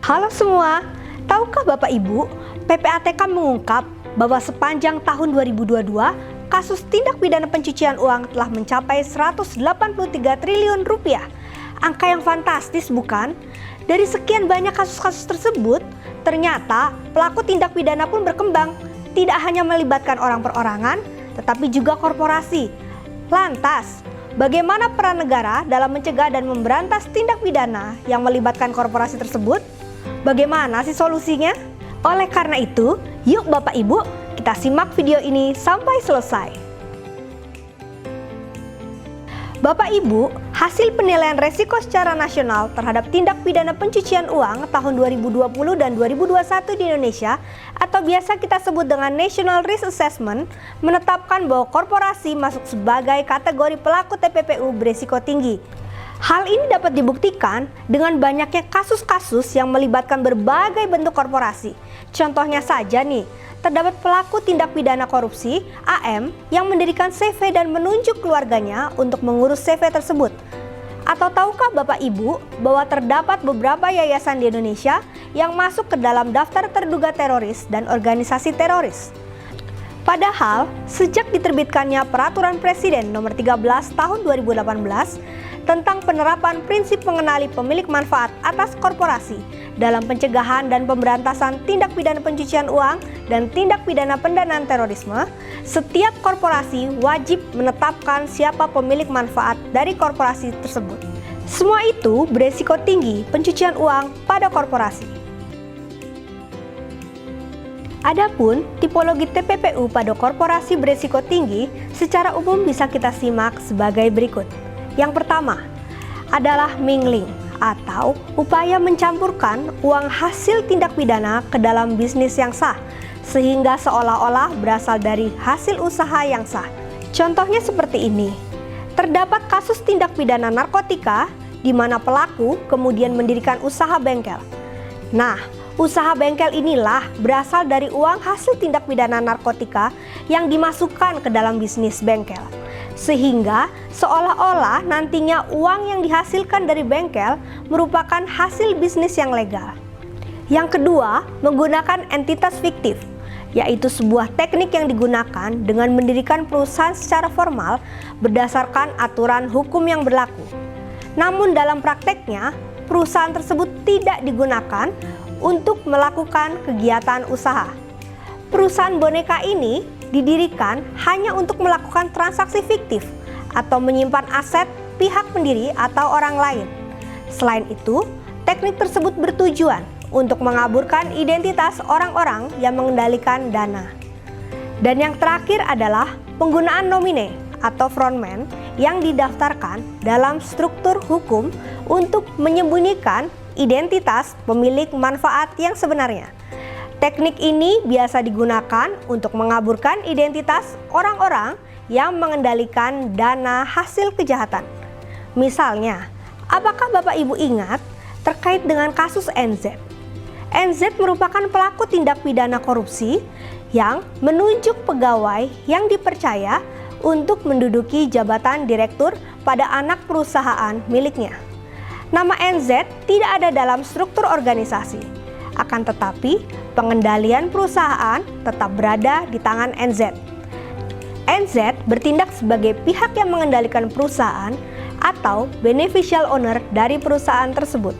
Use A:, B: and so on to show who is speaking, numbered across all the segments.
A: Halo semua, tahukah Bapak Ibu, PPATK mengungkap bahwa sepanjang tahun 2022, kasus tindak pidana pencucian uang telah mencapai 183 triliun rupiah. Angka yang fantastis bukan? Dari sekian banyak kasus-kasus tersebut, ternyata pelaku tindak pidana pun berkembang. Tidak hanya melibatkan orang perorangan, tetapi juga korporasi. Lantas, bagaimana peran negara dalam mencegah dan memberantas tindak pidana yang melibatkan korporasi tersebut? Bagaimana sih solusinya? Oleh karena itu, yuk Bapak Ibu, kita simak video ini sampai selesai. Bapak Ibu, hasil penilaian resiko secara nasional terhadap tindak pidana pencucian uang tahun 2020 dan 2021 di Indonesia atau biasa kita sebut dengan National Risk Assessment menetapkan bahwa korporasi masuk sebagai kategori pelaku TPPU berisiko tinggi. Hal ini dapat dibuktikan dengan banyaknya kasus-kasus yang melibatkan berbagai bentuk korporasi. Contohnya saja nih, terdapat pelaku tindak pidana korupsi, AM, yang mendirikan CV dan menunjuk keluarganya untuk mengurus CV tersebut. Atau tahukah Bapak Ibu bahwa terdapat beberapa yayasan di Indonesia yang masuk ke dalam daftar terduga teroris dan organisasi teroris? Padahal, sejak diterbitkannya Peraturan Presiden Nomor 13 Tahun 2018 tentang penerapan prinsip mengenali pemilik manfaat atas korporasi dalam pencegahan dan pemberantasan tindak pidana pencucian uang dan tindak pidana pendanaan terorisme, setiap korporasi wajib menetapkan siapa pemilik manfaat dari korporasi tersebut. Semua itu beresiko tinggi pencucian uang pada korporasi. Adapun tipologi TPPU pada korporasi beresiko tinggi secara umum bisa kita simak sebagai berikut. Yang pertama adalah mingling atau upaya mencampurkan uang hasil tindak pidana ke dalam bisnis yang sah sehingga seolah-olah berasal dari hasil usaha yang sah. Contohnya seperti ini. Terdapat kasus tindak pidana narkotika di mana pelaku kemudian mendirikan usaha bengkel. Nah, usaha bengkel inilah berasal dari uang hasil tindak pidana narkotika yang dimasukkan ke dalam bisnis bengkel. Sehingga seolah-olah nantinya uang yang dihasilkan dari bengkel merupakan hasil bisnis yang legal. Yang kedua, menggunakan entitas fiktif, yaitu sebuah teknik yang digunakan dengan mendirikan perusahaan secara formal berdasarkan aturan hukum yang berlaku. Namun dalam prakteknya, perusahaan tersebut tidak digunakan untuk melakukan kegiatan usaha. Perusahaan boneka ini didirikan hanya untuk melakukan transaksi fiktif atau menyimpan aset pihak pendiri atau orang lain. Selain itu, teknik tersebut bertujuan untuk mengaburkan identitas orang-orang yang mengendalikan dana. Dan yang terakhir adalah penggunaan nomine atau frontman yang didaftarkan dalam struktur hukum untuk menyembunyikan identitas pemilik manfaat yang sebenarnya. Teknik ini biasa digunakan untuk mengaburkan identitas orang-orang yang mengendalikan dana hasil kejahatan. Misalnya, apakah Bapak Ibu ingat terkait dengan kasus NZ? NZ merupakan pelaku tindak pidana korupsi yang menunjuk pegawai yang dipercaya untuk menduduki jabatan direktur pada anak perusahaan miliknya. Nama NZ tidak ada dalam struktur organisasi. Akan tetapi, pengendalian perusahaan tetap berada di tangan NZ. NZ bertindak sebagai pihak yang mengendalikan perusahaan atau beneficial owner dari perusahaan tersebut.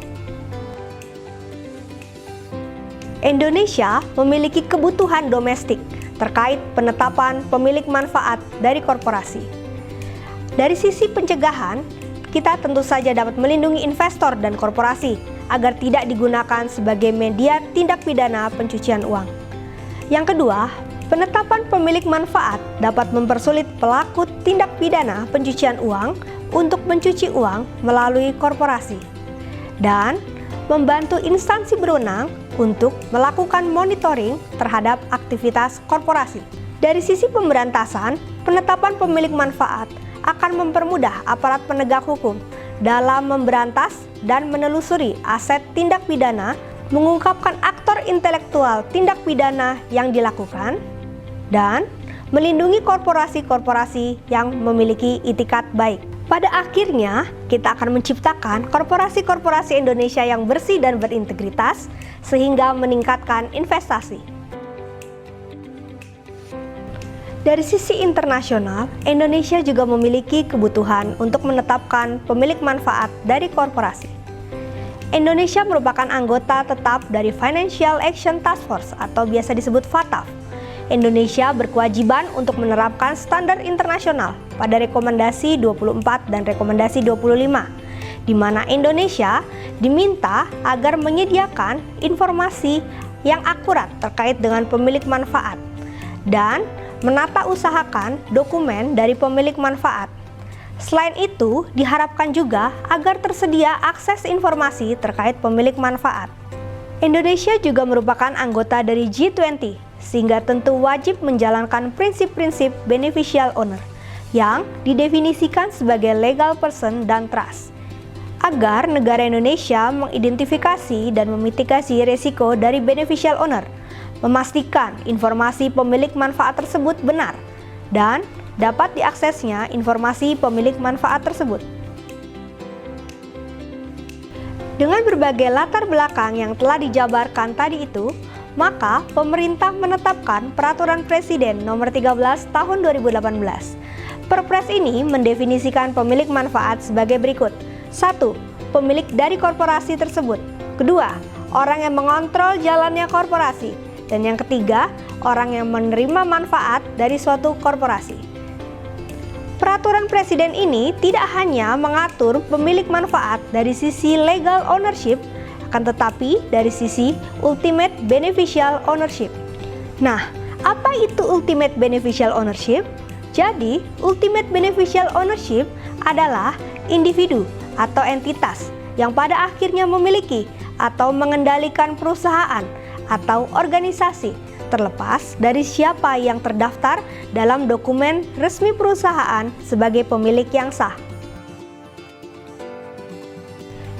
A: Indonesia memiliki kebutuhan domestik terkait penetapan pemilik manfaat dari korporasi. Dari sisi pencegahan, kita tentu saja dapat melindungi investor dan korporasi agar tidak digunakan sebagai media tindak pidana pencucian uang. Yang kedua, penetapan pemilik manfaat dapat mempersulit pelaku tindak pidana pencucian uang untuk mencuci uang melalui korporasi dan membantu instansi berwenang untuk melakukan monitoring terhadap aktivitas korporasi. Dari sisi pemberantasan, penetapan pemilik manfaat akan mempermudah aparat penegak hukum dalam memberantas dan menelusuri aset tindak pidana, mengungkapkan aktor intelektual tindak pidana yang dilakukan, dan melindungi korporasi-korporasi yang memiliki itikat baik. Pada akhirnya, kita akan menciptakan korporasi-korporasi Indonesia yang bersih dan berintegritas, sehingga meningkatkan investasi. Dari sisi internasional, Indonesia juga memiliki kebutuhan untuk menetapkan pemilik manfaat dari korporasi. Indonesia merupakan anggota tetap dari Financial Action Task Force atau biasa disebut FATF. Indonesia berkewajiban untuk menerapkan standar internasional pada rekomendasi 24 dan rekomendasi 25, di mana Indonesia diminta agar menyediakan informasi yang akurat terkait dengan pemilik manfaat dan menata usahakan dokumen dari pemilik manfaat. Selain itu, diharapkan juga agar tersedia akses informasi terkait pemilik manfaat. Indonesia juga merupakan anggota dari G20, sehingga tentu wajib menjalankan prinsip-prinsip beneficial owner yang didefinisikan sebagai legal person dan trust, agar negara Indonesia mengidentifikasi dan memitigasi risiko dari beneficial owner, memastikan informasi pemilik manfaat tersebut benar, dan dapat diaksesnya informasi pemilik manfaat tersebut. Dengan berbagai latar belakang yang telah dijabarkan tadi itu, maka pemerintah menetapkan Peraturan Presiden Nomor 13 Tahun 2018. Perpres ini mendefinisikan pemilik manfaat sebagai berikut. 1. Pemilik dari korporasi tersebut. 2. Orang yang mengontrol jalannya korporasi. Dan yang ketiga, orang yang menerima manfaat dari suatu korporasi. Peraturan Presiden ini tidak hanya mengatur pemilik manfaat dari sisi legal ownership, akan tetapi dari sisi ultimate beneficial ownership. Nah, apa itu ultimate beneficial ownership? Jadi, ultimate beneficial ownership adalah individu atau entitas yang pada akhirnya memiliki atau mengendalikan perusahaan atau organisasi, terlepas dari siapa yang terdaftar dalam dokumen resmi perusahaan sebagai pemilik yang sah.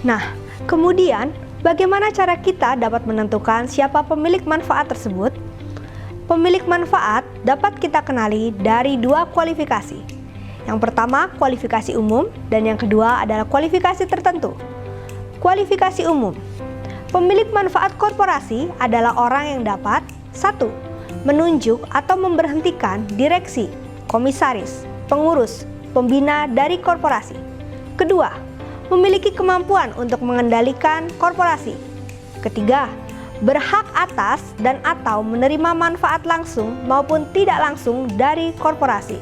A: Nah, kemudian bagaimana cara kita dapat menentukan siapa pemilik manfaat tersebut? Pemilik manfaat dapat kita kenali dari dua kualifikasi. Yang pertama, kualifikasi umum, dan yang kedua adalah kualifikasi tertentu. Kualifikasi umum. Pemilik manfaat korporasi adalah orang yang dapat 1. Menunjuk atau memberhentikan direksi, komisaris, pengurus, pembina dari korporasi. Kedua, memiliki kemampuan untuk mengendalikan korporasi. Ketiga, berhak atas dan atau menerima manfaat langsung maupun tidak langsung dari korporasi.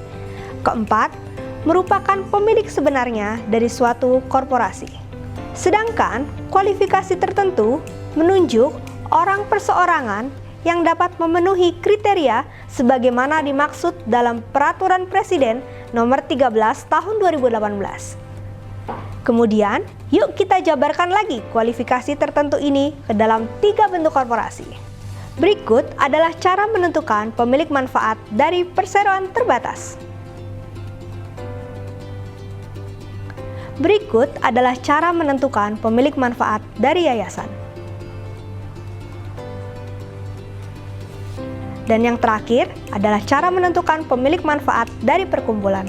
A: Keempat, merupakan pemilik sebenarnya dari suatu korporasi. Sedangkan kualifikasi tertentu menunjuk orang perseorangan yang dapat memenuhi kriteria sebagaimana dimaksud dalam Peraturan Presiden Nomor 13 Tahun 2018. Kemudian, yuk kita jabarkan lagi kualifikasi tertentu ini ke dalam 3 bentuk korporasi. Berikut adalah cara menentukan pemilik manfaat dari perseroan terbatas. Berikut adalah cara menentukan pemilik manfaat dari yayasan. Dan yang terakhir adalah cara menentukan pemilik manfaat dari perkumpulan.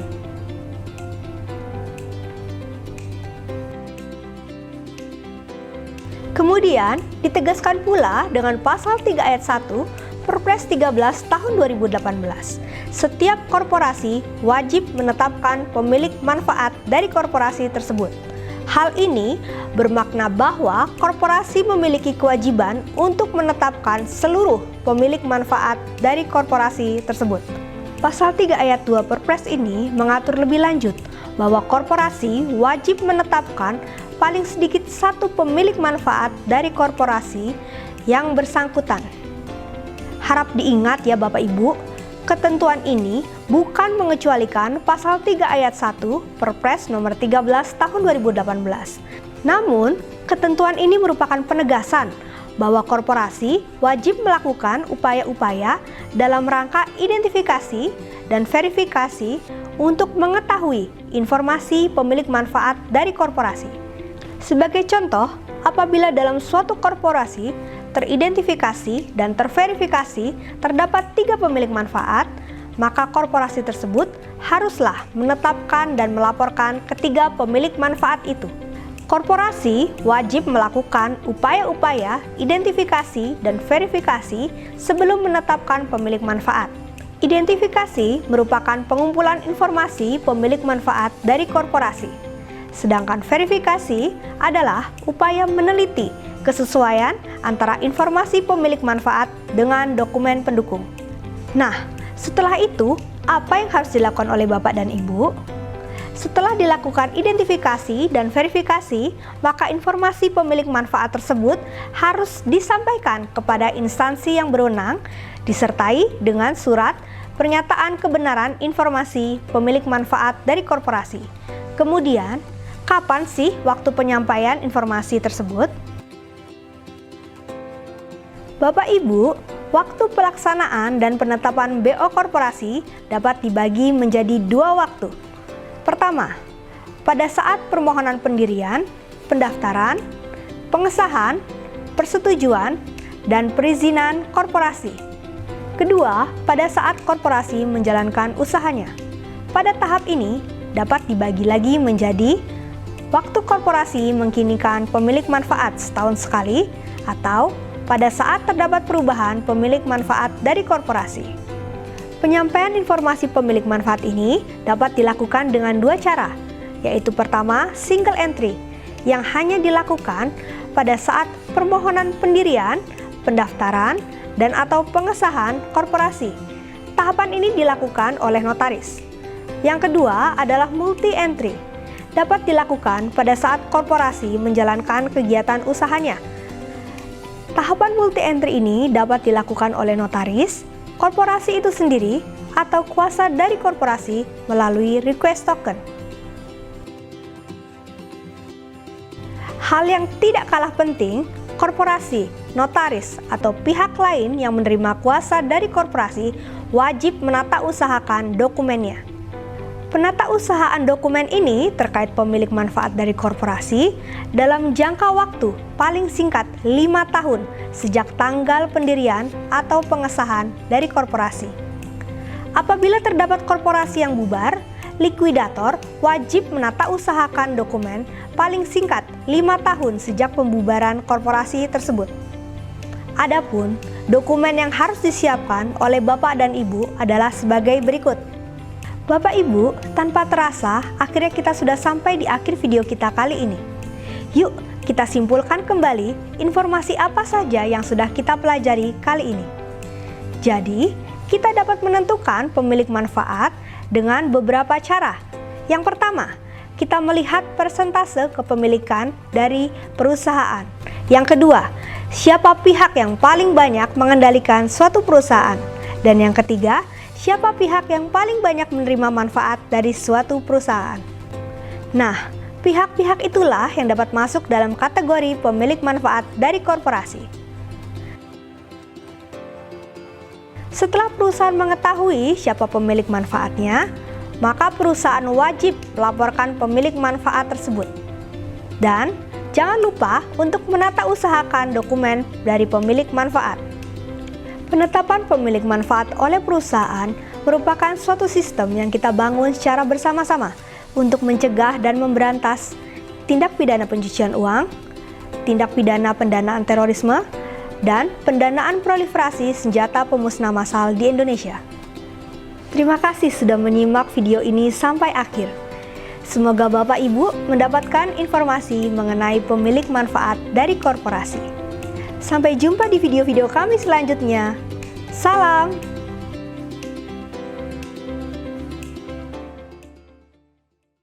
A: Kemudian ditegaskan pula dengan pasal 3 ayat 1 Perpres 13 tahun 2018. Setiap korporasi wajib menetapkan pemilik manfaat dari korporasi tersebut. Hal ini bermakna bahwa korporasi memiliki kewajiban untuk menetapkan seluruh pemilik manfaat dari korporasi tersebut. Pasal 3 ayat 2 Perpres ini mengatur lebih lanjut bahwa korporasi wajib menetapkan paling sedikit satu pemilik manfaat dari korporasi yang bersangkutan. Harap diingat ya Bapak Ibu, ketentuan ini bukan mengecualikan pasal 3 ayat 1 Perpres nomor 13 tahun 2018. Namun, ketentuan ini merupakan penegasan bahwa korporasi wajib melakukan upaya-upaya dalam rangka identifikasi dan verifikasi untuk mengetahui informasi pemilik manfaat dari korporasi. Sebagai contoh, apabila dalam suatu korporasi teridentifikasi dan terverifikasi terdapat 3 pemilik manfaat, maka korporasi tersebut haruslah menetapkan dan melaporkan ketiga pemilik manfaat itu. Korporasi wajib melakukan upaya-upaya identifikasi dan verifikasi sebelum menetapkan pemilik manfaat. Identifikasi merupakan pengumpulan informasi pemilik manfaat dari korporasi, sedangkan verifikasi adalah upaya meneliti kesesuaian antara informasi pemilik manfaat dengan dokumen pendukung. Nah, setelah itu, apa yang harus dilakukan oleh Bapak dan Ibu? Setelah dilakukan identifikasi dan verifikasi, maka informasi pemilik manfaat tersebut harus disampaikan kepada instansi yang berwenang, disertai dengan surat pernyataan kebenaran informasi pemilik manfaat dari korporasi. Kemudian, kapan sih waktu penyampaian informasi tersebut? Bapak Ibu, waktu pelaksanaan dan penetapan BO korporasi dapat dibagi menjadi dua waktu. Pertama, pada saat permohonan pendirian, pendaftaran, pengesahan, persetujuan, dan perizinan korporasi. Kedua, pada saat korporasi menjalankan usahanya. Pada tahap ini dapat dibagi lagi menjadi waktu korporasi mengkinikan pemilik manfaat setahun sekali atau pada saat terdapat perubahan pemilik manfaat dari korporasi. Penyampaian informasi pemilik manfaat ini dapat dilakukan dengan dua cara, yaitu pertama, single entry, yang hanya dilakukan pada saat permohonan pendirian, pendaftaran, dan atau pengesahan korporasi. Tahapan ini dilakukan oleh notaris. Yang kedua adalah multi-entry, dapat dilakukan pada saat korporasi menjalankan kegiatan usahanya. Tahapan multi-entry ini dapat dilakukan oleh notaris, korporasi itu sendiri, atau kuasa dari korporasi melalui request token. Hal yang tidak kalah penting, korporasi, notaris, atau pihak lain yang menerima kuasa dari korporasi wajib menata usahakan dokumennya. Penatausahaan dokumen ini terkait pemilik manfaat dari korporasi dalam jangka waktu paling singkat 5 tahun sejak tanggal pendirian atau pengesahan dari korporasi. Apabila terdapat korporasi yang bubar, likuidator wajib menatausahakan dokumen paling singkat 5 tahun sejak pembubaran korporasi tersebut. Adapun dokumen yang harus disiapkan oleh Bapak dan Ibu adalah sebagai berikut. Bapak Ibu, tanpa terasa akhirnya kita sudah sampai di akhir video kita kali ini. Yuk kita simpulkan kembali informasi apa saja yang sudah kita pelajari kali ini. Jadi, kita dapat menentukan pemilik manfaat dengan beberapa cara. Yang pertama, kita melihat persentase kepemilikan dari perusahaan. Yang kedua, siapa pihak yang paling banyak mengendalikan suatu perusahaan. Dan yang ketiga, siapa pihak yang paling banyak menerima manfaat dari suatu perusahaan. Nah, pihak-pihak itulah yang dapat masuk dalam kategori pemilik manfaat dari korporasi. Setelah perusahaan mengetahui siapa pemilik manfaatnya, maka perusahaan wajib melaporkan pemilik manfaat tersebut. Dan jangan lupa untuk menatausahakan dokumen dari pemilik manfaat. Penetapan pemilik manfaat oleh perusahaan merupakan suatu sistem yang kita bangun secara bersama-sama untuk mencegah dan memberantas tindak pidana pencucian uang, tindak pidana pendanaan terorisme, dan pendanaan proliferasi senjata pemusnah massal di Indonesia. Terima kasih sudah menyimak video ini sampai akhir. Semoga Bapak Ibu mendapatkan informasi mengenai pemilik manfaat dari korporasi. Sampai jumpa di video-video kami selanjutnya. Salam!